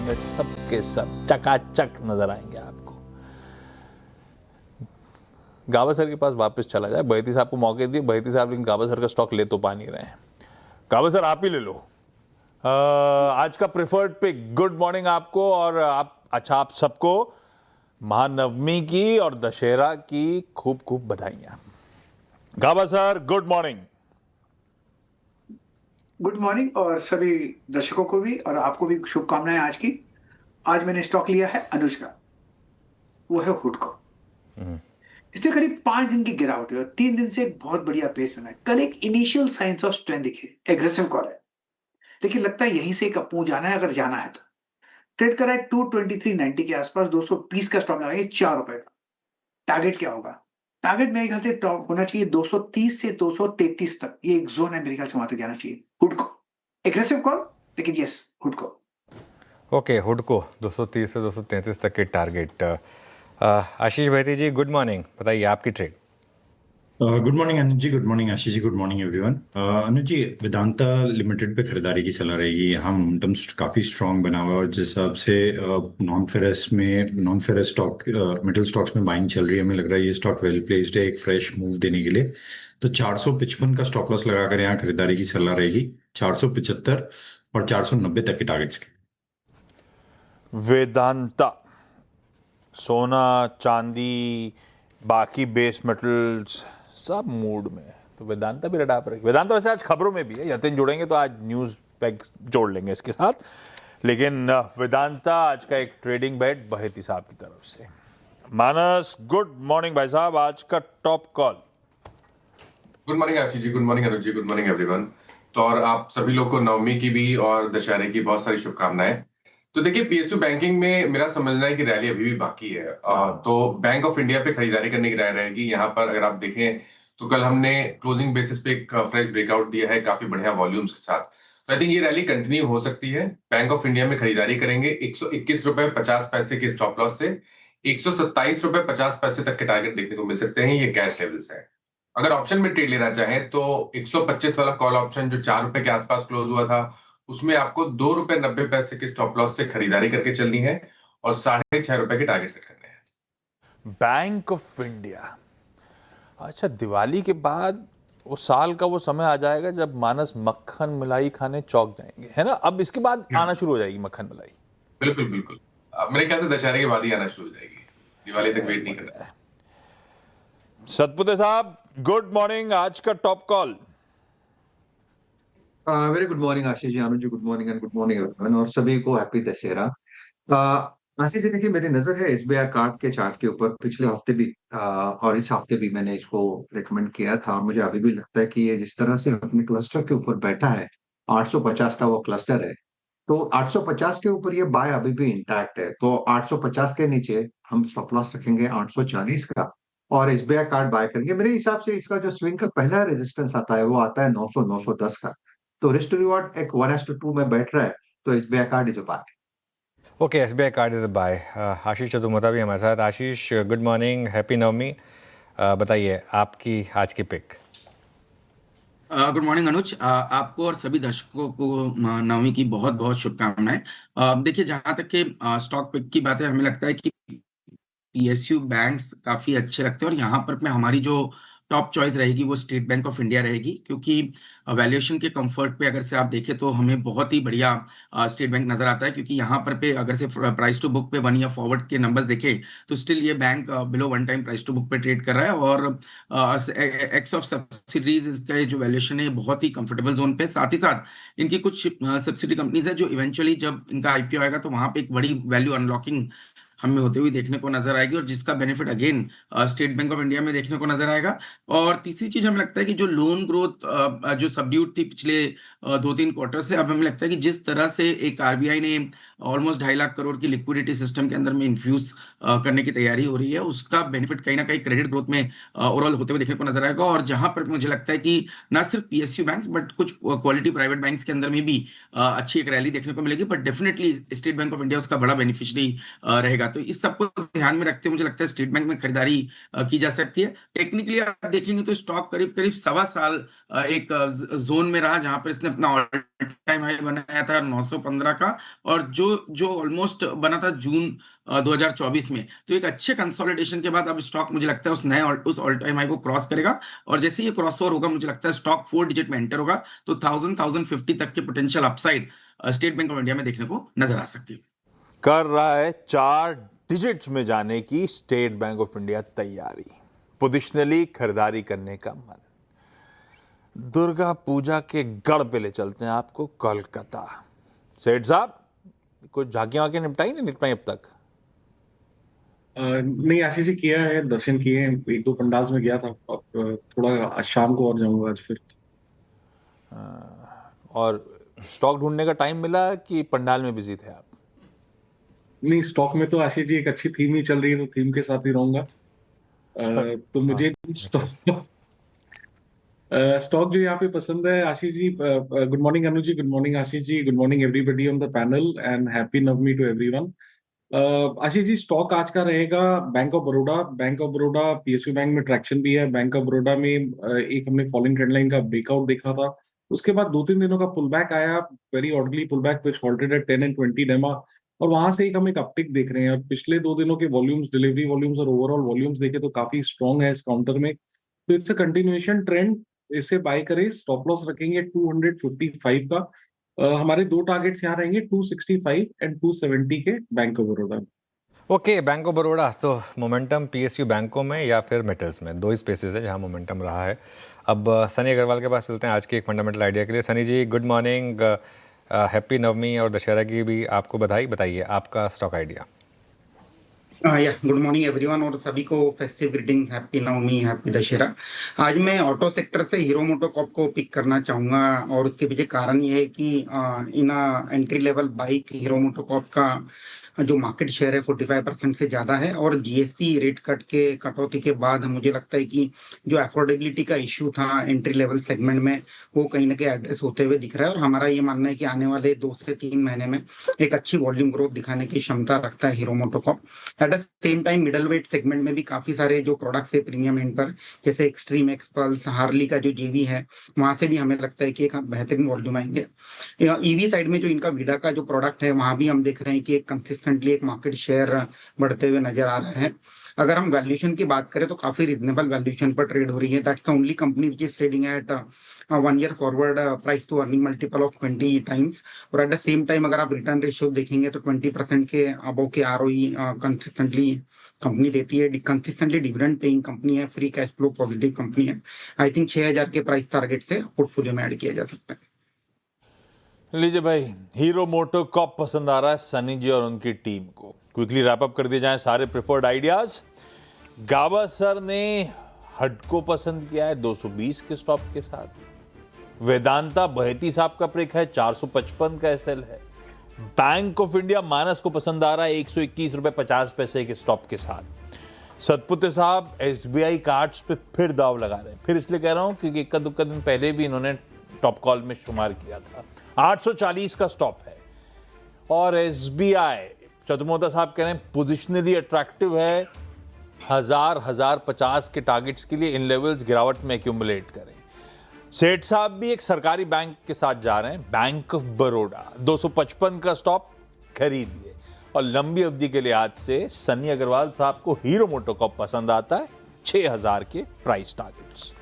में सब के सब चकाचक नजर आएंगे आपको। गावस्कर के पास वापस चला जाए, बहती साहब को मौके दिए, बहती साहब लेकिन गावस्कर का स्टॉक ले तो पा नहीं रहे हैं। गावस्कर आप ही ले लो आज का प्रेफर्ड पिक। गुड मॉर्निंग आपको, और आप सबको महानवमी की और दशहरा की खूब खूब बधाइयां। Gavaskar good morning. Good morning, और सभी दर्शकों को भी और आपको भी शुभकामनाएं आज की। आज मैंने स्टॉक लिया है अनुज का, वो है हुडको। इसने करीब 5 दिन की गिरावट है और 3 दिन से एक बहुत बढ़िया पेस बना है। कल एक इनिशियल साइंस ऑफ स्ट्रेंथ दिखे, एग्रेसिव कॉल है, लेकिन लगता है यहीं से एक अपू जाना है। अगर जाना है तो ट्रेड करा है 223.90 के आसपास, 220 का स्टॉप लगाइए, ₹4 का। टारगेट क्या होगा? टारगेट मेरे ख्याल से टॉप होना चाहिए 230 से 233 तक। ये एक जोन है मेरे ख्याल से, वहां तक जाना चाहिए हुडको। एग्रेसिव कॉल, लेकिन यस हुडको। ओके, हुडको 230 से 233 तक के टारगेट। आशीष भाई जी गुड मॉर्निंग, बताइए आपकी trade. Good morning Anuj ji, good morning Ashish ji, good morning everyone. अनुज जी, वेदांता लिमिटेड पे खरीदारी की सलाह रहेगी। यहाँ मोमेंटम काफ़ी स्ट्रांग बना हुआ है और जिस हिसाब से non ferrous stock metal stocks में बाइंग चल रही है, हमें लग रहा है ये स्टॉक वेल प्लेस्ड है एक फ्रेश मूव देने के लिए। तो 455 का स्टॉप लॉस लगाकर यहाँ खरीदारी की सलाह रहेगी, 475 और 490 तक के टारगेट्स के। वेदांता, सोना चांदी बाकी बेस मेटल्स सब मूड में है, तो वेदांता भी रडार पर है। वेदांता वैसे आज खबरों में भी है, यतीन जुड़ेंगे तो आज न्यूज पैक जोड़ लेंगे इसके साथ। लेकिन वेदांता आज का एक ट्रेडिंग बेट बहेती साहब की तरफ से। मानस गुड मॉर्निंग भाई साहब, आज का top call. Good morning Ashish ji, good morning Anuj ji, good morning everyone. तो और आप सभी लोग को नवमी की भी और दशहरे की बहुत सारी शुभकामनाएं। तो देखिए, पीएसयू बैंकिंग में मेरा समझना है कि रैली अभी भी बाकी है। तो बैंक ऑफ इंडिया पे खरीदारी करने की राय रहेगी। यहाँ पर अगर आप देखें तो कल हमने क्लोजिंग बेसिस पे एक फ्रेश ब्रेकआउट दिया है काफी बढ़िया वॉल्यूम्स के साथ। तो आई थिंक ये रैली कंटिन्यू हो सकती है। बैंक ऑफ इंडिया में खरीदारी करेंगे 121.50 के स्टॉप लॉस से 127.50 तक के टारगेट देखने को मिल सकते हैं। ये कैश लेवल्स है। अगर ऑप्शन में ट्रेड लेना चाहें तो 125 वाला कॉल ऑप्शन जो ₹4 के आसपास क्लोज हुआ था, उसमें आपको ₹2.90 के स्टॉप लॉस से खरीदारी करके चलनी है और ₹6.5 के टारगेट सेट करने हैं। बैंक ऑफ इंडिया, अच्छा दिवाली के बाद वो साल का वो समय आ जाएगा जब मानस मक्खन मलाई खाने चौक जाएंगे, है ना? अब इसके बाद आना शुरू हो जाएगी मक्खन मलाई। बिल्कुल बिल्कुल, मेरे ख्याल से दशहरे के बाद ही आना शुरू हो जाएगी, दिवाली तक वेट नहीं करना है। सतपुते साहब गुड मॉर्निंग, आज का top call. Very good morning Ashish ji, Anuj ji, good morning and good morning everyone, और सभी को हैप्पी दशहरा। आशीष जी, देखिए मेरी नजर है एसबीआई कार्ड के चार्ट के ऊपर। पिछले हफ्ते भी और इस हफ्ते भी मैंने इसको रिकमेंड किया था, और मुझे अभी भी लगता है कि ये जिस तरह से अपने क्लस्टर के ऊपर बैठा है, 850 का वो क्लस्टर है, तो 850 के ऊपर ये बाय अभी भी इंटैक्ट है। तो 850 के नीचे हम स्टॉप लॉस रखेंगे 840 का, और एसबीआई कार्ड बाय करेंगे। मेरे हिसाब से इसका जो स्विंग का पहला रेजिस्टेंस आता है वो आता है 900 910 का। तो रिस्क टू रिवॉर्ड एक 1:2 में बैठ रहा है, तो SBI card is a buy. Okay, SBI card is a buy. Ashish Chaturvedi भी हमारे साथ। Ashish good morning, happy Navami. बताइए आपकी आज की पिक। गुड मॉर्निंग अनुज, आपको और सभी दर्शकों को नवमी की बहुत बहुत शुभकामनाएं। देखिए, जहां तक के स्टॉक पिक की बात है, हमें लगता है कि पीएसयू बैंक्स काफी अच्छे लगते हैं और यहाँ पर में हमारी जो टॉप चॉइस रहेगी वो स्टेट बैंक ऑफ इंडिया रहेगी, क्योंकि वैल्यूएशन के कंफर्ट पे अगर से आप देखें तो हमें बहुत ही बढ़िया स्टेट बैंक नजर आता है। क्योंकि यहाँ पर पे अगर से प्राइस टू बुक पे 1 ईयर फॉरवर्ड के नंबर्स देखें तो स्टिल ये bank below 1 time price to book पे ट्रेड कर रहा है, और एक्स ऑफ सब्सिडीज इसका जो वैल्यूएशन है बहुत ही कंफर्टेबल जोन पे। साथ ही साथ इनकी कुछ सब्सिडी कंपनीज है जो इवेंचुअली जब इनका आईपीओ आएगा तो वहां पे एक बड़ी वैल्यू अनलॉकिंग हमें होते हुए देखने को नजर आएगी, और जिसका benefit again state bank of India में देखने को नजर आएगा। और तीसरी चीज हमें लगता है कि जो लोन ग्रोथ जो सबड्यूट थी पिछले 2-3 क्वार्टर से, अब हमें लगता है कि जिस तरह से एक आरबीआई ने ऑलमोस्ट 2.5 लाख करोड़ की लिक्विडिटी सिस्टम के अंदर में इन्फ्यूज करने की तैयारी हो रही है, उसका बेनिफिट कहीं ना कहीं क्रेडिट ग्रोथ में ओवरऑल होते हुए देखने को नजर आएगा। और जहां पर मुझे लगता है कि ना सिर्फ पीएसयू बैंक्स बट कुछ क्वालिटी प्राइवेट बैंक्स के अंदर में भी अच्छी एक रैली देखने को मिलेगी, but definitely state bank of India उसका बड़ा बेनिफिशियरी रहेगा। तो इस सबको ध्यान में रखते हुए मुझे लगता है स्टेट बैंक में खरीदारी की जा सकती है। टेक्निकली आप देखेंगे तो स्टॉक करीब करीब 1.25 साल एक जोन में रहा, जहां पर इसने अपना ऑल टाइम हाई बनाया था 915 का, और जो ऑलमोस्ट बना था जून 2024 में। तो एक अच्छे कंसोलिडेशन के बाद अब स्टॉक मुझे लगता है उस ऑल टाइम हाई को क्रॉस करेगा, और जैसे ये क्रॉसओवर होगा मुझे लगता है स्टॉक 4 डिजिट में एंटर होगा, तो 1050 तक के potential upside state bank of India में देखने को नजर आ सकती है। कर रहा है 4 डिजिट्स में जाने की स्टेट बैंक ऑफ इंडिया तैयारी, पोजिशनली खरीदारी करने का मन। दुर्गा पूजा के गढ़ पे ले चलते हैं आपको, कोलकाता। सेठ साहब, कुछ झांकियां वाकियां निपटाई अब तक? नहीं आशीष जी, किया है, दर्शन किए हैं, 1-2 पंडाल्स में गया था। अब थोड़ा शाम को और जाऊंगा आज फिर। और स्टॉक ढूंढने का टाइम मिला कि पंडाल में बिजी थे आप? नहीं, स्टॉक में तो आशीष जी एक अच्छी थीम ही चल रही है, तो थीम के साथ ही रहूंगा। तो मुझे स्टॉक जो यहाँ पे पसंद है Ashish ji. Good morning Anuj ji, good morning Ashish ji, good morning everybody on the panel, and happy Navami to everyone. Ashish ji, stock आज का रहेगा bank of Baroda. Bank of Baroda, PSU bank में ट्रैक्शन भी है। बैंक ऑफ बड़ौदा में एक हमने फॉलिंग ट्रेंड लाइन का ब्रेकआउट देखा था, उसके बाद 2-3 दिनों का पुल बैक आया, very orderly pull back which halted eight 10 and 20 डेमा, और वहां से हम एक अपटिक देख रहे हैं। और पिछले 2 दिनों के वॉल्यूम्स, डिलीवरी वॉल्यूम्स और ओवरऑल वॉल्यूम्स देखे तो काफी स्ट्रॉन्ग है इस काउंटर में, तो इट्स अ कंटिन्यूएशन ट्रेंड। इसे बाय करें, स्टॉप लॉस रखेंगे 255 का। हमारे 2 टारगेट्स यहाँ रहेंगे 265 एंड 270 के bank of Baroda. Okay, bank of Baroda. तो मोमेंटम पीएसयू बैंकों में या फिर मेटल्स में, 2 ही स्पेसेस है जहां मोमेंटम रहा है। अब सनी अग्रवाल के पास चलते हैं आज के एक फंडामेंटल आइडिया के लिए। Sunny ji, good morning, happy Navami और दशहरा की भी आपको बधाई। बताइए आपका stock idea. Good morning everyone, और सभी को festive greetings, happy Navami, happy Dussehra. आज मैं ऑटो सेक्टर से हीरो मोटोकॉर्प को पिक करना चाहूँगा, और उसके पीछे कारण ये है कि in entry level bike Hero MotoCorp का जो मार्केट शेयर है 45% से ज़्यादा है, और जीएसटी रेट कटौती के बाद मुझे लगता है कि जो अफोर्डेबिलिटी का इश्यू था एंट्री लेवल सेगमेंट में, वो कहीं ना कहीं एड्रेस होते हुए दिख रहा है। और हमारा ये मानना है कि आने वाले 2 से 3 महीने में एक अच्छी वॉल्यूम ग्रोथ दिखाने की क्षमता रखता है hero MotoCorp. Eight the same time middle wait segment में भी काफ़ी सारे जो प्रोडक्ट्स है प्रीमियम एंड पर, जैसे एक्सट्रीम एक्सपल्स, हार्ली का जो जीवी है, वहाँ से भी हमें लगता है कि एक बेहतरीन वॉल्यूम आएंगे। ईवी साइड में जो इनका वीडा का जो प्रोडक्ट है, वहाँ भी हम देख रहे हैं कि एक कंसिस्टेंटली एक मार्केट शेयर बढ़ते हुए नजर आ रहा है। अगर हम वैल्यूएशन की बात करें तो काफी रिजनेबल वैल्यूएशन पर ट्रेड हो रही है। That's the only company which is trading at 1 year forward price to earning multiple of 20 times, और एट द सेम टाइम अगर आप रिटर्न रेशियो देखेंगे तो 20% के अबव के आरओई कंसिस्टेंटली कंपनी देती है। कंसिस्टेंटली डिविडेंड पेइंग कंपनी है, free cash flow positive company है। आई थिंक 6000 के प्राइस टारगेट से पोर्टफोलियो में ऐड किया जा सकता है। लीजिए भाई, हीरो मोटोकॉर्प पसंद आ रहा है सनी जी और उनकी टीम को। क्विकली रैप अप कर दिए जाएं सारे प्रेफर्ड आइडियाज। गावस्कर ने हडको पसंद किया है 220 के स्टॉप के साथ। वेदांता बहेती साहब का प्रेक है 455 का एसएल है। बैंक ऑफ इंडिया मानस को पसंद आ रहा है 121 रुपए 50 पैसे के स्टॉप के साथ। सतपुत्र साहब एसबीआई कार्ड्स पे फिर दाव लगा रहे हैं। फिर इसलिए कह रहा हूं क्योंकि इक्का दुक्का दिन पहले भी इन्होंने टॉप कॉल में शुमार किया था। 840 का स्टॉप है। और एसबीआई चतुर्मोहता साहब कह रहे हैं पोजिशनली अट्रैक्टिव है, 1050 के टारगेट्स के लिए इन लेवल्स गिरावट में एक्यूमुलेट करें। सेठ साहब भी एक सरकारी बैंक के साथ जा रहे हैं, बैंक ऑफ बड़ौदा, 255 का स्टॉप खरीदिए। और लंबी अवधि के लिए आज से सनी अग्रवाल साहब को हीरो मोटोकॉर्प पसंद आता है, 6000 के प्राइस टारगेट्स।